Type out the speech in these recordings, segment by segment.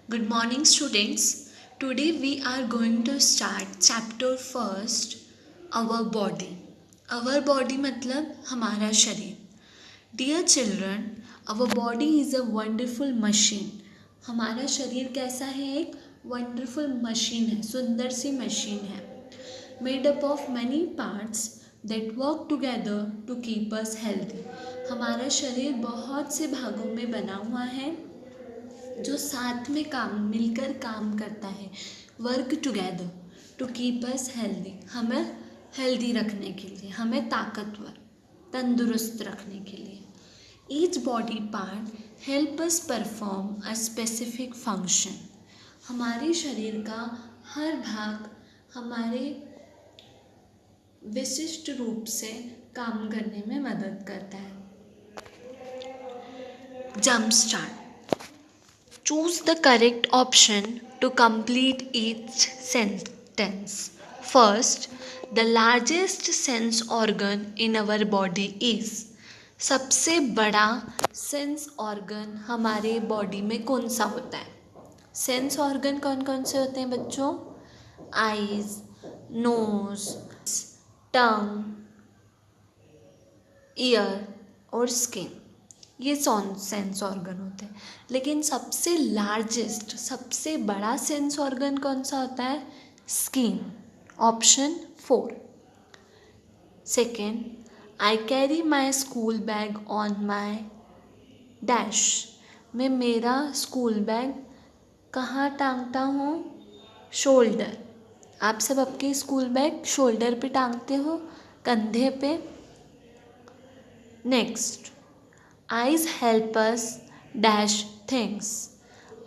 Good morning, students. Today we are going to start chapter first, our body. Our body मतलब हमारा शरीर. Dear children, our body is a wonderful machine. हमारा शरीर कैसा है? एक wonderful machine है, सुंदर सी machine है. Made up of many parts that work together to keep us healthy. हमारा शरीर बहुत से भागों में बना हुआ है जो साथ में मिलकर काम करता है. Work together to keep us healthy, हमें हेल्दी रखने के लिए, हमें ताकतवर तंदुरुस्त रखने के लिए. Each body part help us perform a specific function. हमारे शरीर का हर भाग हमारे विशिष्ट रूप से काम करने में मदद करता है. Jump start. Choose the correct option to complete each sentence. First, the largest sense organ in our body is. सबसे बड़ा सेंस ऑर्गन हमारे बॉडी में कौन सा होता है? सेंस ऑर्गन कौन कौन से होते हैं बच्चों? आईज, नोज, टंग, ईयर और स्किन. ये सेंस ऑर्गन होते हैं. लेकिन सबसे लार्जेस्ट, सबसे बड़ा सेंस ऑर्गन कौन सा होता है? Skin. Option 4. Second, I carry my school bag on my dash. मैं मेरा स्कूल बैग कहाँ टांगता हूँ? शोल्डर. आप सब आपके स्कूल बैग शोल्डर पे टांगते हो, कंधे पे. Next, eyes help us dash things.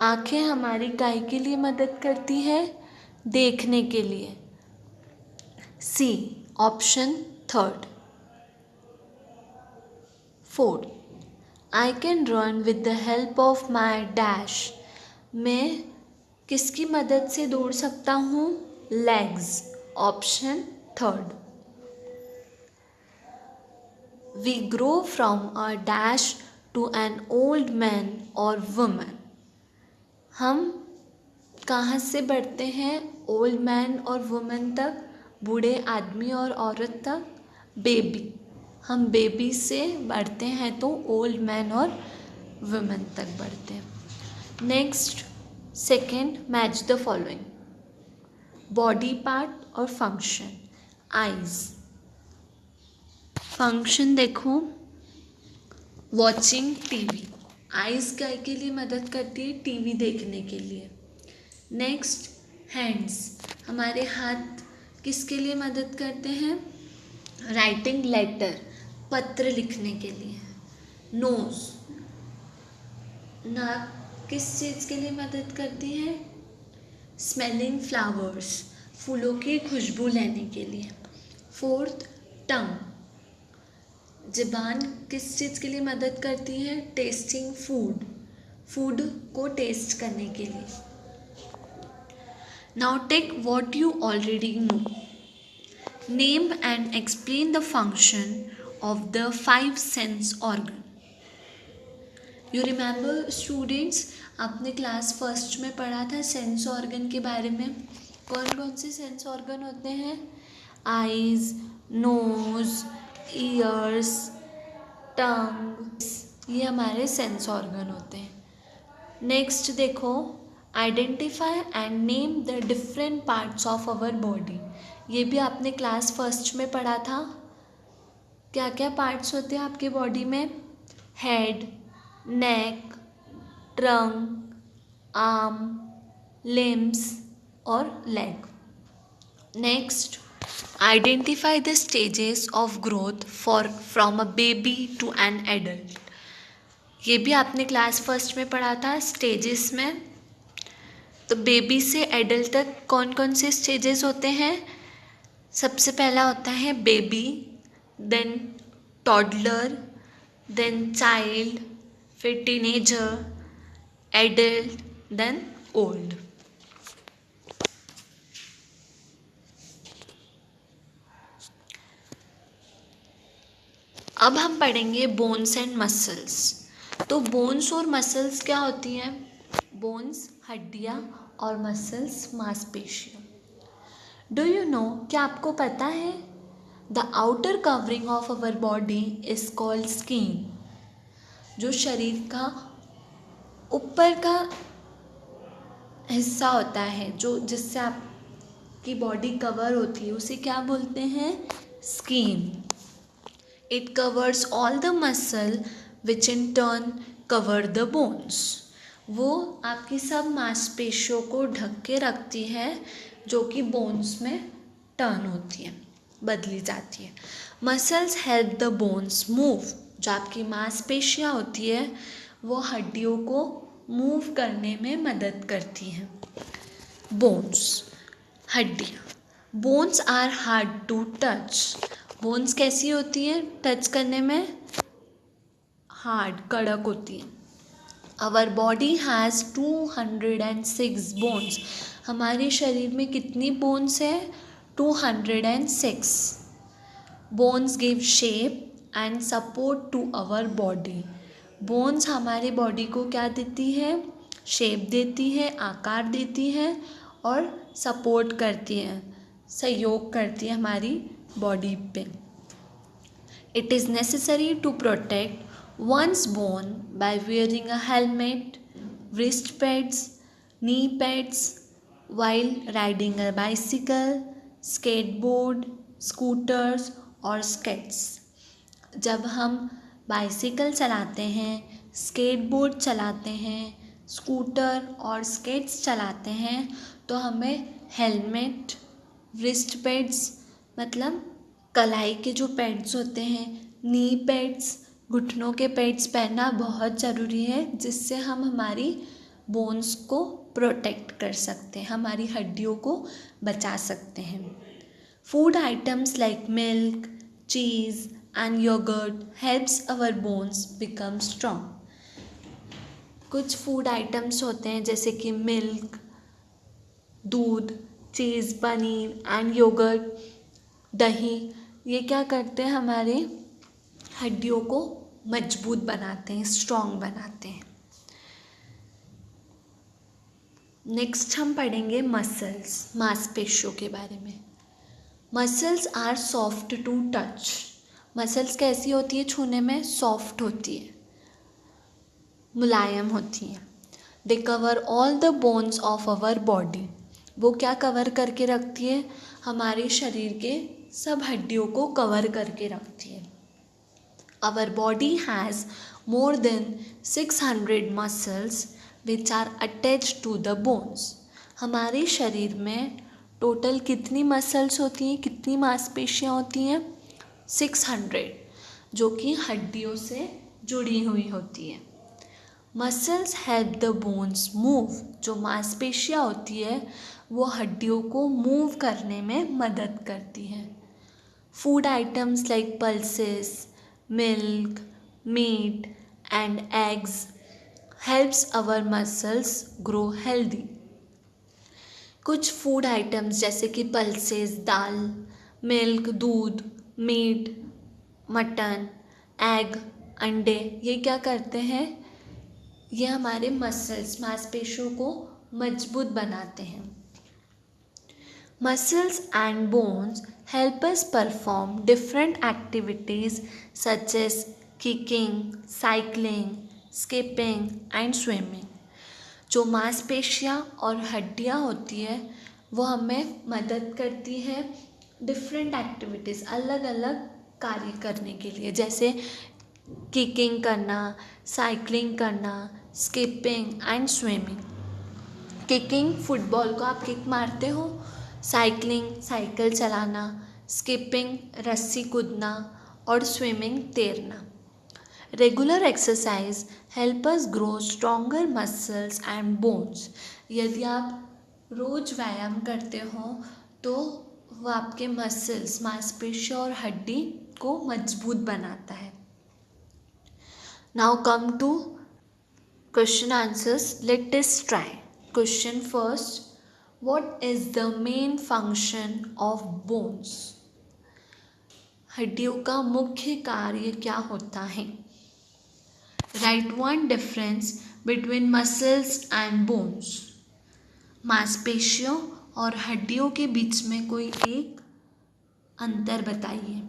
आँखें हमारी काय के लिए मदद करती है? देखने के लिए. C. Option 3. 4. I can run with the help of my dash. मैं किसकी मदद से दौड़ सकता हूँ? Legs. Option 3. We grow from a dash to an old man or woman. हम कहाँ से बढ़ते हैं? ओल्ड मैन और वुमेन तक, बूढ़े आदमी और औरत तक. बेबी. हम बेबी से बढ़ते हैं तो ओल्ड मैन और वुमेन तक बढ़ते हैं. Next, second, match the following. Body part और फंक्शन. आइज. फंक्शन देखो, वॉचिंग टीवी. आइज़ काय के लिए मदद करती है? टीवी देखने के लिए. Next, hands. हमारे हाथ किसके लिए मदद करते हैं? राइटिंग लेटर, पत्र लिखने के लिए. नोज. नाक किस चीज़ के लिए मदद करती है? स्मेलिंग फ्लावर्स, फूलों की खुशबू लेने के लिए. Fourth, tongue. ज़बान किस चीज़ के लिए मदद करती है? टेस्टिंग फूड, फूड को टेस्ट करने के लिए. Now take what you already know. Name and explain the function of the 5 sense organ. You remember students, आपने क्लास फर्स्ट में पढ़ा था सेंस ऑर्गन के बारे में. कौन कौन से सेंस ऑर्गन होते हैं? Eyes, nose, ears, tongue. ये हमारे सेंस ऑर्गन होते हैं. नेक्स्ट देखो, identify and name the different parts of our body. ये भी आपने क्लास फर्स्ट में पढ़ा था. क्या क्या पार्ट्स होते हैं आपके बॉडी में? Head, neck, trunk, arm, limbs और leg. Next, identify the stages of growth from a baby to an adult. ये भी आपने क्लास फर्स्ट में पढ़ा था स्टेजेस में. तो बेबी से एडल्ट तक कौन कौन से स्टेजेस होते हैं? सबसे पहला होता है baby, then toddler, then child, फिर टीनेजर, एडल्ट, देन ओल्ड. अब हम पढ़ेंगे बोन्स एंड मसल्स. तो बोन्स और मसल्स क्या होती हैं? बोन्स हड्डियाँ और मसल्स मांसपेशियाँ। डू यू नो, क्या आपको पता है? The outer covering of our body is called skin. जो शरीर का ऊपर का हिस्सा होता है, जो जिससे आपकी बॉडी कवर होती है, उसे क्या बोलते हैं? Skin. It covers all the muscle which in turn cover the bones. वो आपकी सब मांसपेशियों को ढक के रखती है, जो कि बोन्स में टर्न होती है, बदली जाती है। Muscles help the bones move. जो आपकी मांसपेशियाँ होती है वो हड्डियों को मूव करने में मदद करती हैं। बोन्स, हड्डियाँ। Bones are hard to touch. Bones कैसी होती हैं टच करने में? हार्ड, कड़क होती हैं। Our body has 206 bones. हमारे शरीर में कितनी बोन्स है? 206। Bones give shape and support to our body. Bones हमारे बॉडी को क्या देती है? शेप देती है, आकार देती है और सपोर्ट करती है, सहयोग करती है हमारी बॉडी पे। It is necessary to protect one's bone by wearing a helmet, wrist pads, knee pads while riding a bicycle, skateboard, scooters और skates। जब हम बाइसिकल चलाते हैं, स्केटबोर्ड चलाते हैं, स्कूटर और स्केट्स चलाते हैं तो हमें हेलमेट, रिस्ट पैड्स मतलब कलाई के जो पैड्स होते हैं, नी पैड्स, घुटनों के पैड्स पहनना बहुत ज़रूरी है, जिससे हम हमारी बोन्स को प्रोटेक्ट कर सकते हैं, हमारी हड्डियों को बचा सकते हैं। Food items like milk, cheese and yoghurt helps our bones become strong. कुछ फूड आइटम्स होते हैं जैसे कि मिल्क, दूध, चीज़, पनीर एंड योगर्ट, दही, ये क्या करते हैं? हमारे हड्डियों को मजबूत बनाते हैं, स्ट्रॉन्ग बनाते हैं। नेक्स्ट हम पढ़ेंगे मसल्स, मांसपेशियों के बारे में। Muscles are soft to touch. Muscles कैसी होती है छूने में? सॉफ्ट होती है, मुलायम होती हैं। They cover all the bones of our body. वो क्या कवर करके रखती है? हमारे शरीर के सब हड्डियों को कवर करके रखती है। Our body has more than 600 muscles which are attached to the bones. हमारे शरीर में टोटल कितनी मसल्स होती हैं, कितनी मांसपेशियाँ होती हैं? 600, जो कि हड्डियों से जुड़ी हुई होती हैं। Muscles help the bones move. जो मांसपेशियाँ होती है वो हड्डियों को मूव करने में मदद करती हैं। Food items like pulses, milk, meat and eggs helps our muscles grow healthy. कुछ फूड आइटम्स जैसे कि पल्सेस, दाल, मिल्क, दूध, मीट, मटन, एग, अंडे, ये क्या करते हैं? ये हमारे मसल्स, मांसपेशियों को मजबूत बनाते हैं। Muscles and bones help us perform different activities such as kicking, cycling, skipping and swimming. जो मांसपेशियाँ और हड्डियाँ होती है वो हमें मदद करती है डिफरेंट एक्टिविटीज़, अलग अलग कार्य करने के लिए, जैसे किकिंग करना, साइकिलिंग करना, skipping and swimming. Kicking, football को आप किक मारते हो, साइकिलिंग, साइकिल चलाना, स्किपिंग, रस्सी कूदना और स्विमिंग, तैरना। Regular exercise help us grow stronger muscles and bones. यदि आप रोज़ व्यायाम करते हो तो वो आपके मसल्स, मांसपेशियों और हड्डी को मजबूत बनाता है। Now come to question answers. Let us try. Question first. What is the main function of bones? हड्डियों का मुख्य कार्य क्या होता है? Write one difference between muscles and bones. मांसपेशियों और हड्डियों के बीच में कोई एक अंतर बताइए।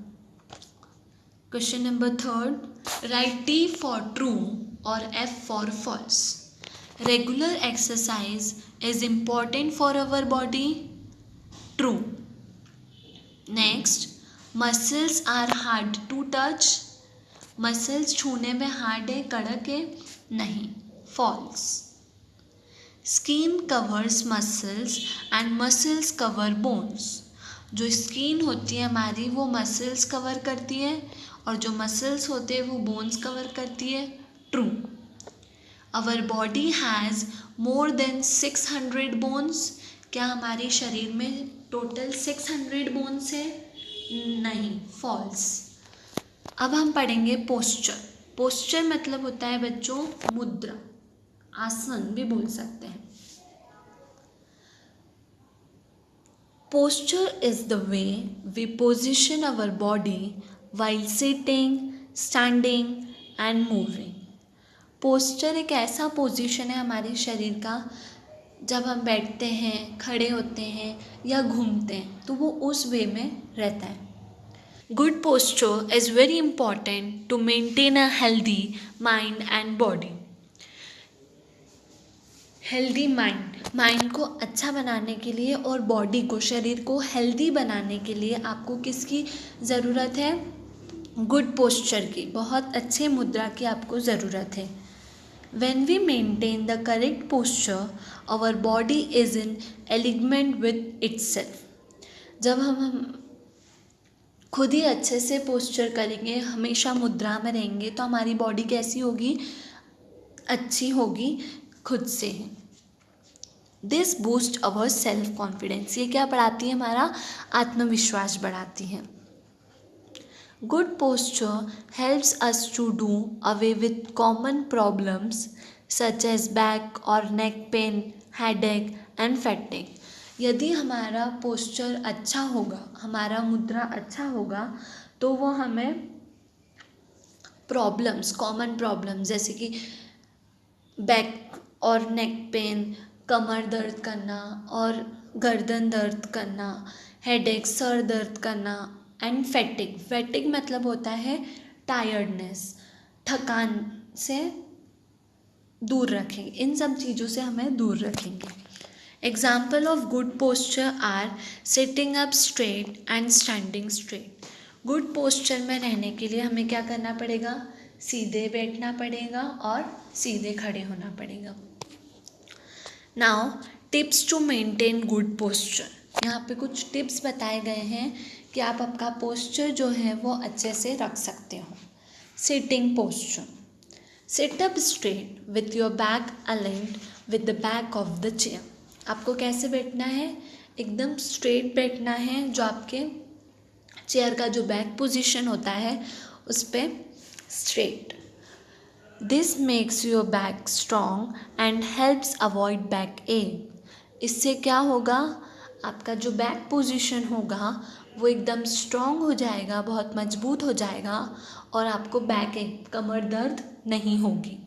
Question number third, right T for true और F for false. Regular exercise is important for our body. True. Next, muscles are hard to touch. Muscles छूने में हार्ड है, कड़क है, नहीं, false. Skin covers muscles and muscles cover bones. जो skin होती है हमारी वो मसल्स कवर करती है और जो मसल्स होते हैं वो बोन्स कवर करती है। True. Our body has more than 600 bones. क्या हमारे शरीर में टोटल 600 बोन्स है? नहीं, फॉल्स। अब हम पढ़ेंगे पोस्चर। पोस्चर मतलब होता है बच्चों मुद्रा, आसन भी बोल सकते हैं। Posture is the way we position our body while sitting, standing and moving. Posture एक ऐसा पोजीशन है हमारे शरीर का, जब हम बैठते हैं, खड़े होते हैं या घूमते हैं तो वो उस वे में रहता है। Good posture is very important to maintain a healthy mind and body. Healthy mind को अच्छा बनाने के लिए और बॉडी को, शरीर को हेल्दी बनाने के लिए आपको किसकी ज़रूरत है? गुड पोस्चर की, बहुत अच्छे मुद्रा की आपको ज़रूरत है। When we maintain the correct posture, our body is in alignment with itself. जब हम खुद ही अच्छे से पोस्चर करेंगे, हमेशा मुद्रा में रहेंगे तो हमारी बॉडी कैसी होगी? अच्छी होगी खुद से ही। This boost our self confidence. ये क्या बढ़ाती है? हमारा आत्मविश्वास बढ़ाती है। Good posture helps us to do away with common problems such as back or neck pain, headache and fatigue. यदि हमारा पोस्चर अच्छा होगा, हमारा मुद्रा अच्छा होगा तो वो हमें प्रॉब्लम्स, कॉमन प्रॉब्लम्स जैसे कि बैक और नेक पेन, कमर दर्द करना और गर्दन दर्द करना, हेडेक, सर दर्द करना एंड फैटिग मतलब होता है टायर्डनेस, थकान से दूर रखेंगे। इन सब चीज़ों से हमें दूर रखेंगे। Example of good posture are sitting up straight and standing straight. Good posture में रहने के लिए हमें क्या करना पड़ेगा? सीधे बैठना पड़ेगा और सीधे खड़े होना पड़ेगा। Now tips to maintain good posture. यहाँ पे कुछ टिप्स बताए गए हैं कि आप आपका पोस्चर जो है वो अच्छे से रख सकते हो। Sitting posture, sit up straight with your back aligned with the back of the chair. आपको कैसे बैठना है? एकदम स्ट्रेट बैठना है, जो आपके चेयर का जो बैक पोजीशन होता है उस पर straight. This makes your back strong and helps avoid back एक। इससे क्या होगा? आपका जो बैक पोजीशन होगा वो एकदम स्ट्रॉन्ग हो जाएगा, बहुत मजबूत हो जाएगा और आपको बैक एक, कमर दर्द नहीं होगी।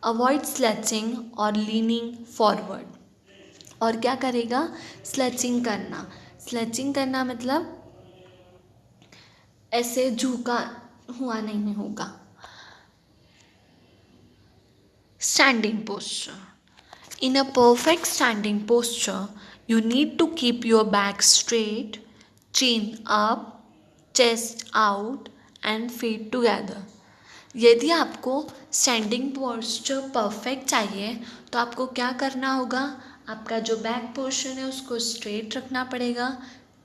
अवॉइड स्लेचिंग और लीनिंग फॉरवर्ड। और क्या करेगा? स्लेचिंग करना। स्लेचिंग करना मतलब ऐसे झुका हुआ नहीं होगा। Standing posture. In a perfect standing posture, you need to keep your back straight, chin up, chest out and feet together. यदि आपको स्टैंडिंग पोस्चर परफेक्ट चाहिए तो आपको क्या करना होगा? आपका जो बैक पोर्शन है उसको स्ट्रेट रखना पड़ेगा,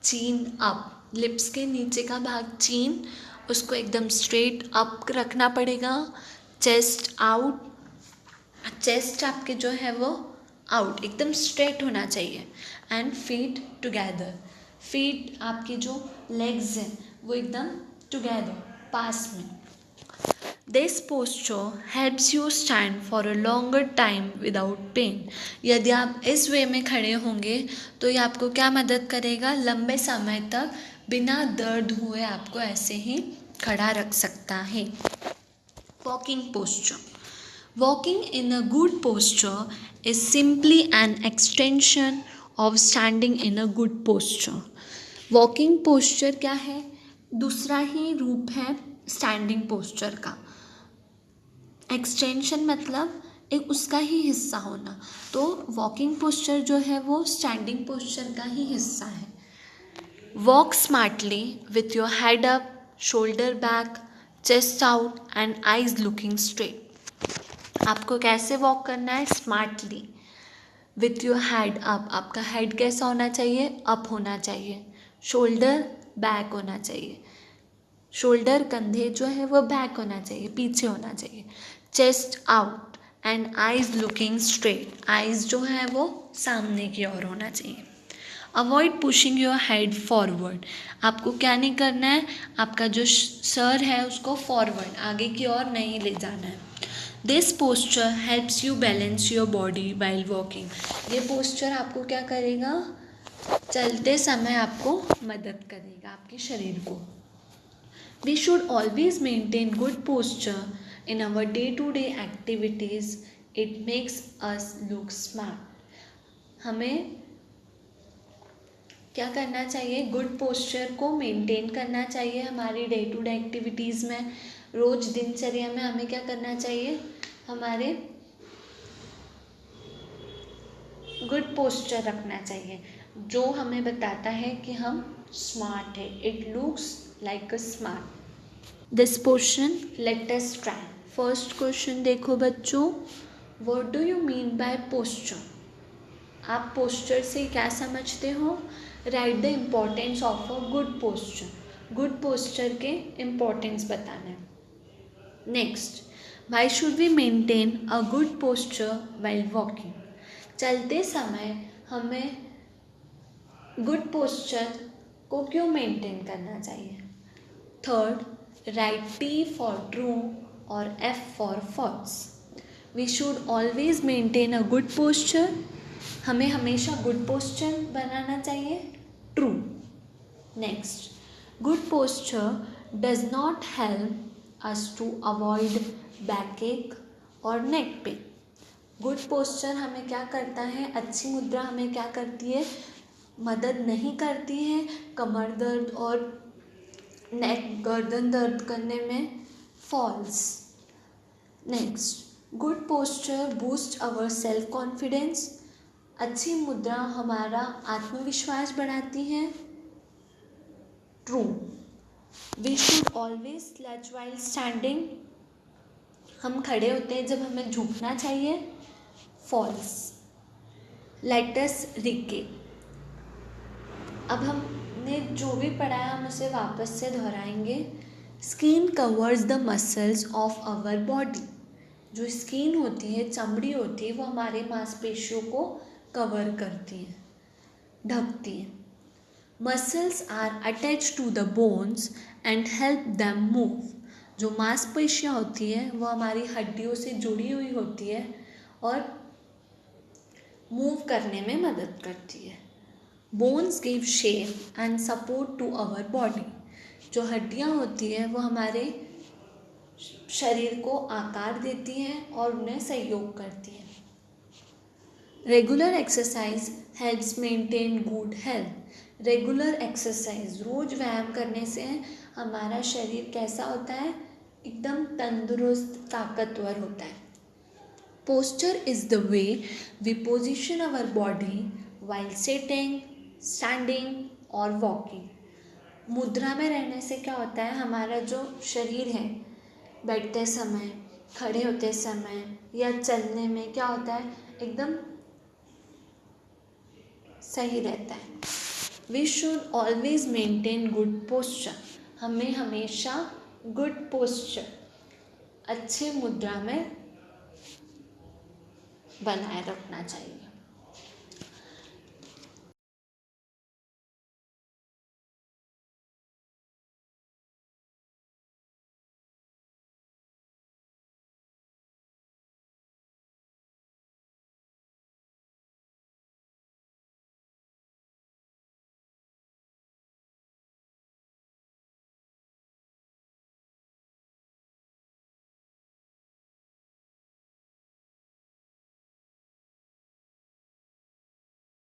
चीन अप, लिप्स के नीचे का भाग चीन, उसको एकदम स्ट्रेट अप रखना पड़ेगा। चेस्ट आउट, चेस्ट आपके जो है वो आउट, एकदम स्ट्रेट होना चाहिए। एंड फीट टुगेदर, फीट आपके जो लेग्स हैं वो एकदम टुगेदर, पास में। This posture helps you stand for a longer time without pain. यदि आप इस वे में खड़े होंगे तो ये आपको क्या मदद करेगा? लंबे समय तक बिना दर्द हुए आपको ऐसे ही खड़ा रख सकता है। Walking posture. Walking in a good posture is simply an extension of standing in a good posture. Walking posture क्या है? दूसरा ही रूप है स्टैंडिंग पोस्चर का. एक्सटेंशन मतलब एक उसका ही हिस्सा होना. तो वॉकिंग पोस्चर जो है वो स्टैंडिंग पोस्चर का ही हिस्सा है. Walk smartly with your head up, shoulder back, chest out and eyes looking straight. आपको कैसे वॉक करना है? Smartly with your head up. आपका हेड कैसा होना चाहिए? अप होना चाहिए. शोल्डर बैक होना चाहिए. शोल्डर कंधे जो है वो बैक होना चाहिए, पीछे होना चाहिए. Chest out and eyes looking straight. Eyes जो है वो सामने की ओर होना चाहिए. Avoid pushing your head forward. आपको क्या नहीं करना है? आपका जो सर है उसको फॉरवर्ड, आगे की ओर नहीं ले जाना है. This posture helps you balance your body while walking. ये पोस्चर आपको क्या करेगा? चलते समय आपको मदद करेगा आपके शरीर को. We should always maintain good posture in our day-to-day activities. It makes us look smart. हमें क्या करना चाहिए? गुड पोस्चर को मेंटेन करना चाहिए हमारी डे टू डे एक्टिविटीज़ में. रोज दिनचर्या में हमें क्या करना चाहिए? हमारे गुड पोस्चर रखना चाहिए जो हमें बताता है कि हम स्मार्ट है. It looks like a smart. This portion let us try. First question देखो बच्चों. What do you mean by posture? आप पोस्चर से क्या समझते हो? Write the importance of a good posture. Good posture के इम्पोर्टेंस बताना है. Next, why should we maintain a good posture while walking? चलते समय हमें गुड पोस्चर को क्यों मेंटेन करना चाहिए? Third, right T for true और F for false. We should always maintain a good posture. हमें हमेशा गुड पोस्चर बनाना चाहिए. True. Next, good posture does not help us to avoid back ache और नेक पेन. गुड पोस्चर हमें क्या करता है? अच्छी मुद्रा हमें क्या करती है? मदद नहीं करती है कमर दर्द और नेक गर्दन दर्द करने में. False. Next, good posture boost our self confidence. अच्छी मुद्रा हमारा आत्मविश्वास बढ़ाती है. True. We should always slouch while standing. हम खड़े होते हैं जब हमें झुकना चाहिए. फॉल्स. Let us recap. अब हमने जो भी पढ़ा है हम उसे वापस से दोहराएंगे. Skin covers the muscles of our body. जो स्किन होती है, चमड़ी होती है, वो हमारे मांसपेशियों को कवर करती है, ढकती है. Muscles are attach to the bones and help them move. जो मांसपेशियाँ होती है वो हमारी हड्डियों से जुड़ी हुई होती है और मूव करने में मदद करती है. Bones give shape and support to our body. जो हड्डियाँ होती हैं वो हमारे शरीर को आकार देती हैं और उन्हें सहयोग करती हैं. Regular exercise helps maintain good health. Regular exercise, रोज व्यायाम करने से हमारा शरीर कैसा होता है? एकदम तंदुरुस्त, ताकतवर होता है. Posture is the way we position our body while sitting, standing और वॉकिंग. मुद्रा में रहने से क्या होता है? हमारा जो शरीर है बैठते समय, खड़े होते समय या चलने में क्या होता है? एकदम सही रहता है. We should always maintain good posture. हमें हमेशा गुड पोस्चर, अच्छी मुद्रा में बनाए रखना चाहिए.